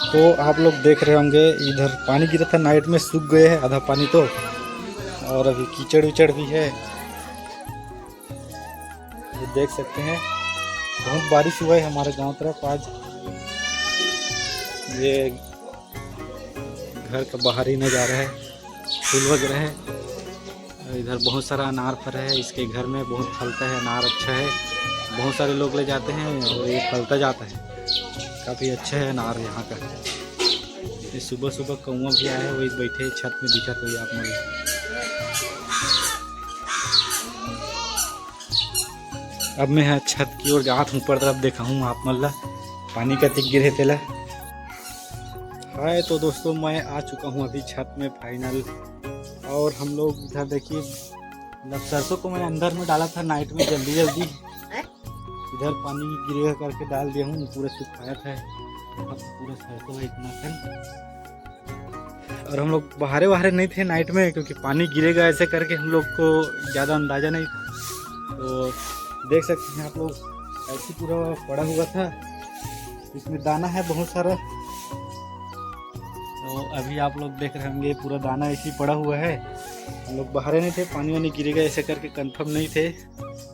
तो आप लोग देख रहे होंगे इधर पानी गिरा था, नाइट में सूख गए हैं आधा पानी तो, और अभी कीचड़ विचड़ भी है। ये देख सकते हैं बहुत बारिश हुआ है हमारे गांव तरफ आज। ये घर का बाहरी नज़ारा है, फूल वगैरह है। इधर बहुत सारा अनार फल है, इसके घर में बहुत फलता है अनार, अच्छा है। बहुत सारे लोग ले जाते हैं और ये फलता जाता है, काफ़ी अच्छा है अनार यहाँ का। ये सुबह सुबह कौवा भी आया है, वही बैठे छत में दिखा तो ये आप मुझे। अब मैं छत की ओर जात हूँ, ऊपर तरफ देखा हूँ आप मल्ला पानी का तिक गिरे तेला। हाय तो दोस्तों मैं आ चुका हूँ अभी छत में फाइनल। और हम लोग इधर देखिए, मतलब सरसों को मैं अंदर में डाला था नाइट में जल्दी जल्दी, इधर पानी गिरेगा करके डाल दिया हूँ, पूरा सुखाया था। अब पूरा सरसों है इतना खन। और हम लोग बाहरे नहीं थे नाइट में, क्योंकि पानी गिरेगा ऐसे करके हम लोग को ज़्यादा अंदाज़ा नहीं था। तो देख सकते हैं आप लोग, ऐसे पूरा पड़ा हुआ था, इसमें दाना है बहुत सारा। तो अभी आप लोग देख रहे होंगे पूरा दाना ऐसे ही पड़ा हुआ है। हम लोग बाहर नहीं थे, पानी वानी गिरेगा ऐसे करके कंफर्म नहीं थे,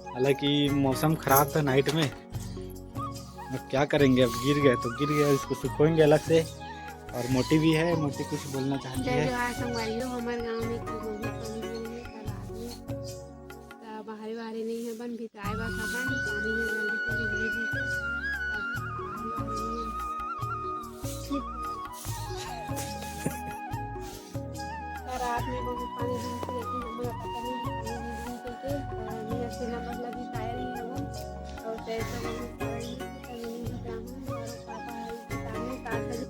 हालांकि मौसम ख़राब था नाइट में। अब क्या करेंगे, अब गिर गए तो गिर गया, इसको सुखोएंगे अलग से। और मोटी भी है, मोटी कुछ बोलना चाहती है। बाहरी नहीं है, बन भिताए बस अपन पानी में जल्दी चली गिरी रात में बहुत पानी गिरती, लेकिन हमें पता नहीं पानी गिरती के नंबर लगी टायर ही है वो, और पैसा बहुत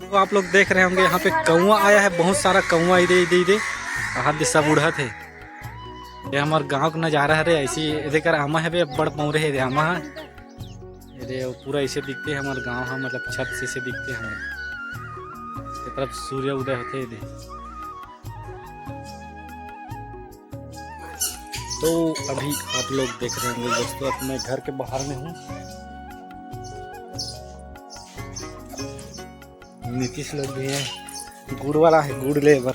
तो आप लोग देख रहे होंगे यहाँ पे कौवा आया है, बहुत सारा कौवा इधे इधे इधे हाथ दिशा उड़ा थे। ये हमारे गांव का नज़ारा है रे, ऐसी देकर आमा है बे बड़ पौरे है आमा है ये पूरा ऐसे दिखते हैं हमारे गांव है, मतलब छत से दिखते हैं हमारे तरफ सूर्य उदय होते हैं। तो अभी आप लोग देख रहे होंगे दोस्तों, अब मैं घर के बाहर में हूँ। नीतीश लोग भी है, गुड़ वाला है, गुड़ लेबर।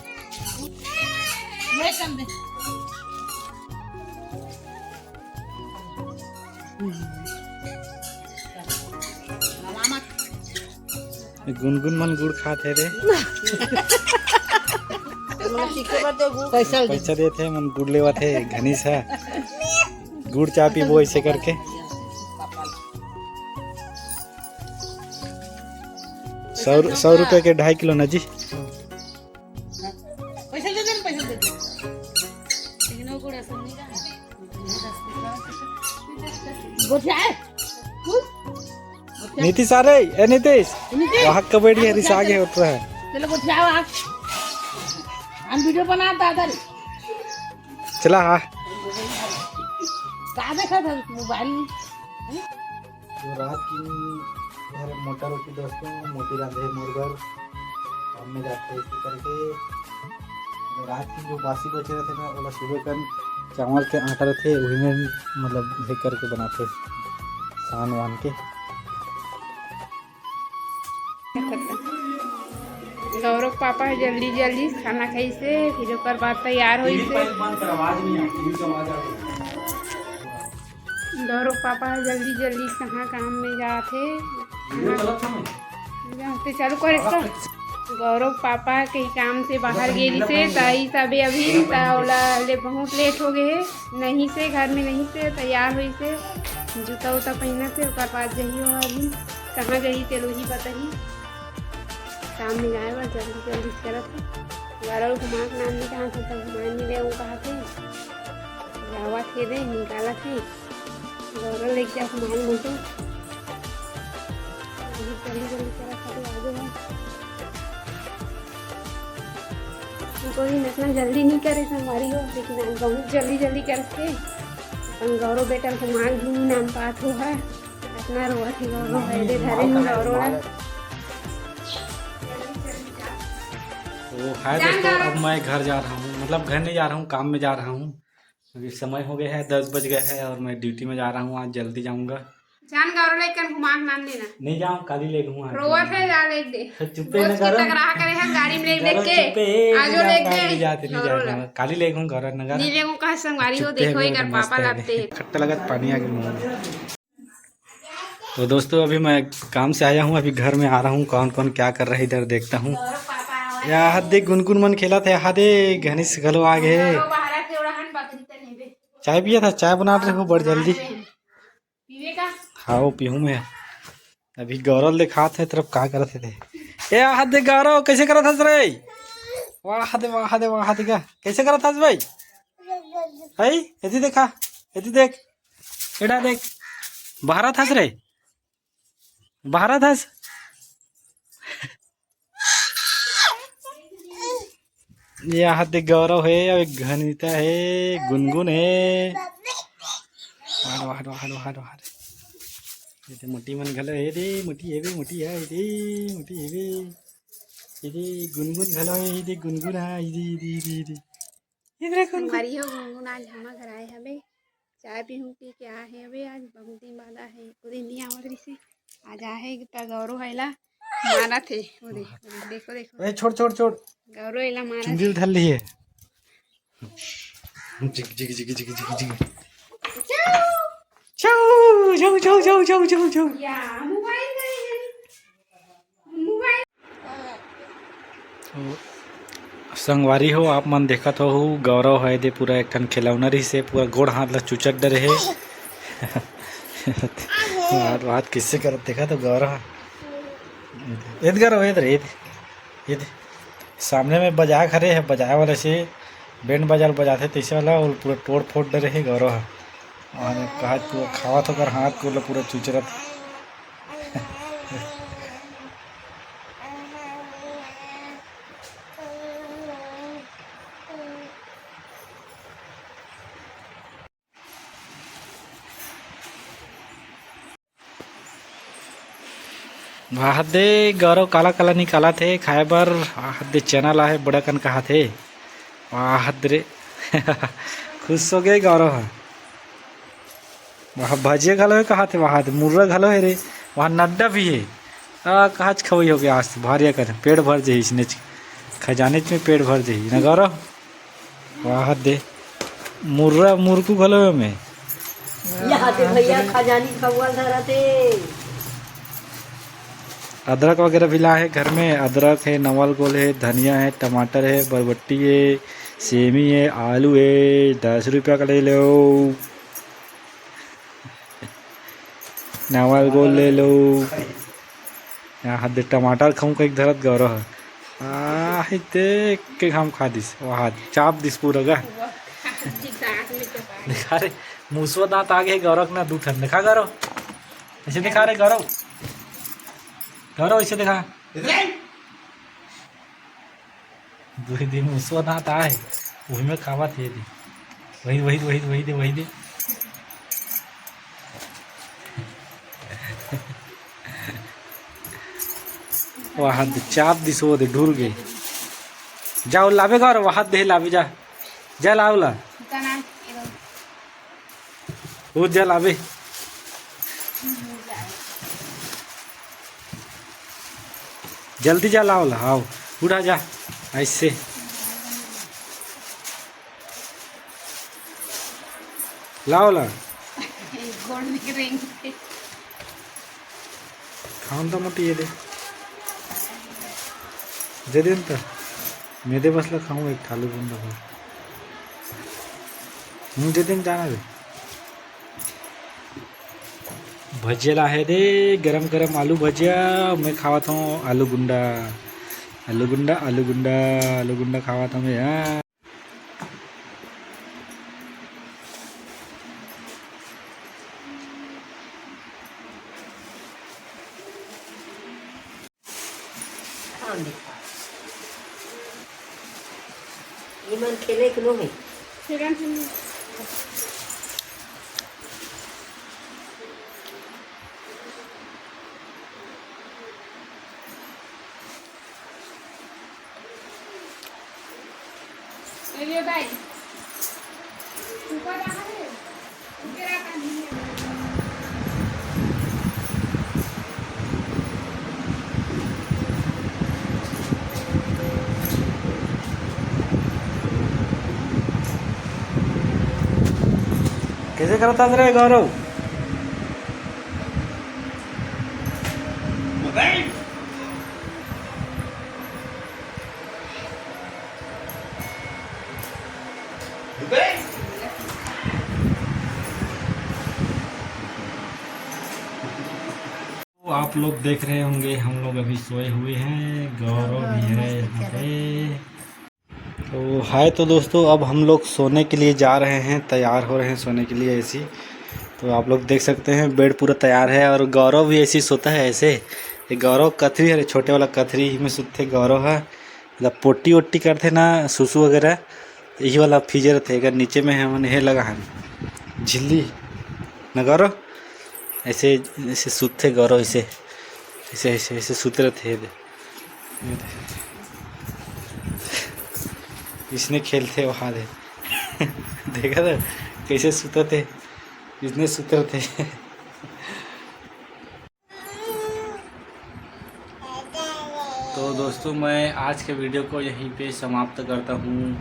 गुनगुन मन गुड़ खाते रे पैसा देते मन गुड़ लेवा थे घनी सा गुड़ चा पी वो ऐसे करके। 100 रुपए के 2.5 किलो ना जी। नीतीश आ रही है, नीतीश वहाँ कबड्डी है रिस आगे उठ रहा है। चलो हम वीडियो बनाता था, चला हाँ देखा था मोबाइल में। जो रात की मोटा रोटी दोस्तों, मोटी राधे मुर्गर काम में जाते हैं इसी करके। रात की जो बासी बचे रहते ना, वो सुबह कर चावल के आटा रहते वही में मतलब भे करके बनाते सान वान के। गौरव पापा है जल्दी जल्दी खाना खाई से, फिर ओकर बाद तैयार होई से। गौरव पापा है जल्दी जल्दी कहाँ काम में जाते चालू करे इसका। गौरव पापा के काम से बाहर गेली से, तई सबे अभी ले बहुत लेट हो गए है, नहीं से घर में नहीं से तैयार हुई से, जूता उता पहना से ओकर बाद जही हो। अभी कहाँ गई तेलो ही बताही, काम में जाए बस जल्दी जल्दी करत है। गौरव घुमा के नाम में कहाँ से घुमाए नहीं गए, वो कहा थे जावा थे दे निकाला थे गौरव लेके जा घुमाए मुझे जल्दी जल्दी करा आगे है। कोई इतना जल्दी नहीं करे हमारी हो, लेकिन बहुत जल्दी जल्दी करते अपन गौरव बेटा घुमा घूम नाम पात हो है इतना रोआ थे गौरव पहले धरे ही गौरव। तो हाय दोस्तों, अब मैं घर जा रहा हूँ, मतलब घर नहीं जा रहा हूँ, काम में जा रहा हूँ। अभी समय हो गया है 10 बज गए हैं और मैं ड्यूटी में जा रहा हूँ, आज जल्दी जाऊँगा। जान गौरव लेकर घुमा मान लेना नहीं जाऊँ काली ले घूँ रोवत है जा ले दे चुप्पे रोज न की करो टकराह करे है गाड़ी में लेके चुप्पे आजो नहीं जाते लेके नहीं जाते काली ले घूँ घर नगर नीले को कहा संगवारी हो देखो एक पापा लाते हैं खट्टा लगा पानी आ गया। तो दोस्तों अभी मैं काम से आया हूँ, अभी घर में आ रहा हूँ, कौन कौन क्या कर रहा है इधर देखता हूँ। यहाँ दे गुनगुन मन खेला था, यहाँ दे घनिस घलो आ गए। चाय पिया था, चाय बना रहे हो बड़ जल्दी। हाँ पीहूँ मैं। अभी गौरव दिखा थे तरफ क्या करते थे। ए हाथ दे गौरव कैसे करा था रे? वाह दे वाह दे वाह दे का कैसे करा था भाई? है यदि देखा यदि देख एडा देख बाहर था रे बाहर था। ये हाथ दे गौरव है, अब घनीता है, गुनगुन है। वाह वाह वाह वाह वाह ये मोटी मन घलो है रे, मोटी है रे, मोटी है रे, मोटी है रे। ये गुनगुन घलो है, ये गुनगुन है, ये इधर संगवारी हो गुनगुन आज हम घर आए हमें चाय पीहूँ की क्या है अबे आज बहुत दिन बाद है पूरी नहीं आवत रही से आज आहे त गौरव हैला मारा थे वो देखो देखो ए छोड़ छोड़ छोड़ गौरव हैला मारा चुंडी उधर ली है। जिग जिग जिग जिग जिग जिग चाऊ चाऊ चाऊ चाऊ चाऊ चाऊ चाऊ या मोबाइल गए मोबाइल संगवारी हो आप मन देखत हो गौरव है दे पूरा एक ठन खिलौना रही से पूरा गोड़ हाथ ला चुचक डरे है। बात किससे कर देखा तो गौरव इध गौरव इधर इध सामने में बजा खड़े है, बजाए वाले से बैंड बाजार बजाते तैसे वाला और पूरा तोड़ फोड़ डरे है गौरव। और कहा पूरा खावा तो कर हाथ को पूरा चुचरत। वाह दे गौरव काला काला निकाला थे खाए बर। वाह दे चना ला है बड़ा कन कहा थे। वाह रे खुश हो गए गौरव। वहाँ भजिए घलो है कहा थे, वहाँ मुर्रा घलो है रे, वहाँ नड्डा भी है। कहा खवई हो गया आज भारिया कर पेट भर जाही इसने खजाने में पेट भर जाही ना गौरव। वाह दे मुर्रा मुर्कू घलो है में भैया खजानी खवा धरा थे। अदरक वगैरह भी ला है घर में, अदरक है, नवल गोल है, धनिया है, टमाटर है, बरबट्टी है, सेमी है, आलू है। 10 रुपया का ले लो, नवल गोल ले लो। यहाँ दे टमाटर खाऊं का एक धरत गौरव है देख के हम खा दिस वहाँ चाप दिस पूरा गा दिखा रे मुसवा दांत आगे गौरव ना दू ठन दिखा गौरव ऐसे दिखा रे गौरव गौरव ऐसे दिखा दो दिन मुसवा दांत आए वही में खावा थे वही वही वही वही दे वही दे। वहाँ चाप दिसो दे ढूर गए जाओ लावे गौरव वहाँ दे लावे जा जा लाओ ला वो जा लावे जल्दी जा लाओ ला आओ उड़ा जा ऐसे लाओ ला खाऊन तो मोटी ये दे दे ना मेदे बसला खाऊं एक थाली बंदा दे दिन जाना दे भजिया ला है दे गरम गरम आलू भजिया मैं खावा था आलू गुंडा आलू गुंडा आलू गुंडा आलू गुंडा खावा था मैं। हाँ ये मन खेले कि नहीं चलिए भाई ऊपर आ रहे ऊपर आ कैसे करता रहे गौरव? तो आप लोग देख रहे होंगे हम लोग अभी सोए हुए हैं, गौरव भी है यहाँ पे। तो हाय, तो दोस्तों अब हम लोग सोने के लिए जा रहे हैं, तैयार हो रहे हैं सोने के लिए ऐसी। तो आप लोग देख सकते हैं बेड पूरा तैयार है और गौरव भी ऐसे सोता है ऐसे। ये गौरव कथरी है, छोटे वाला कथरी में सोते गौरव है। मतलब पोटी वोटी करते ना सुसु वगैरह, यही वाला फीचर थे। अगर नीचे में है मैंने लगा है झिल्ली न गौरव, ऐसे ऐसे सूते गौरव, ऐसे ऐसे ऐसे ऐसे सूते रहते। इसने खेलते वहाँ दे देखा था कैसे सूते थे, इसने सूते थे। तो दोस्तों मैं आज के वीडियो को यहीं पे समाप्त करता हूँ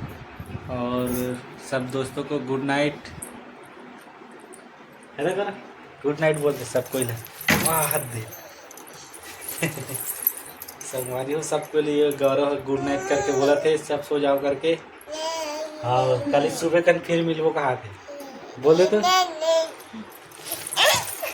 और सब दोस्तों को गुड नाइट। है ना, गुड नाइट बोलते सबको। वाह दे संगवारी हो सबके लिए गौरव गुड नाइट करके बोला थे, सब सो जाओ करके। हाँ कल सुबह कल फिर मिलबो कहा थे बोले तो।